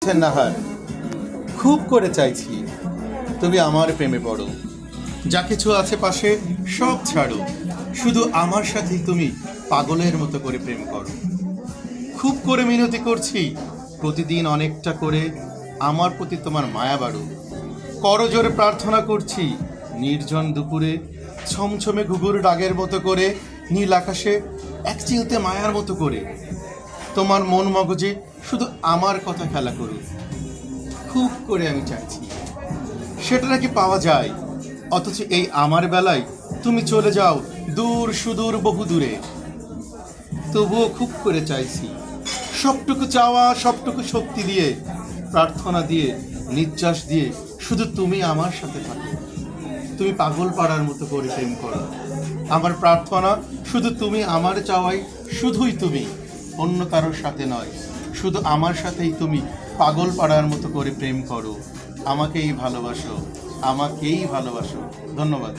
দুঃখের নাহার, খুব করে চাইছি তুমি আমার প্রেমে পড়ো। যা কিছু আছে পাশে সব ছাড়ো, শুধু আমার সাথেই তুমি পাগলের মতো করে প্রেম করো। খুব করে মিনতি করছি প্রতিদিন অনেকটা করে আমার প্রতি তোমার মায়া বাড়ো। করজোরে প্রার্থনা করছি নির্জন দুপুরে ছমছমে ঘুঘুর ডাগের মতো করে নীল আকাশে এক চিলতে মায়ার মতো করে তোমার মন মগজে শুধু আমার কথা খেলা করুক। খুব করে আমি চাইছি, সেটা নাকি পাওয়া যায়, অথচ এই আমার বেলায় তুমি চলে যাও দূর সুদূর বহু দূরে। তবুও খুব করে চাইছি, সবটুকু চাওয়া সবটুকু শক্তি দিয়ে প্রার্থনা দিয়ে নিঃশ্বাস দিয়ে শুধু তুমি আমার সাথে থাকো। তুমি পাগল পাড়ার মতো করে প্রেম করো। আমার প্রার্থনা শুধু তুমি আমার চাওয়াই, শুধুই তুমি, অন্য কারোর সাথে নয়। শুধু আমার সাথেই তুমি পাগল পাড়ার মতো করে প্রেম করো। আমাকেই ভালোবাসো, আমাকেই ভালোবাসো। ধন্যবাদ।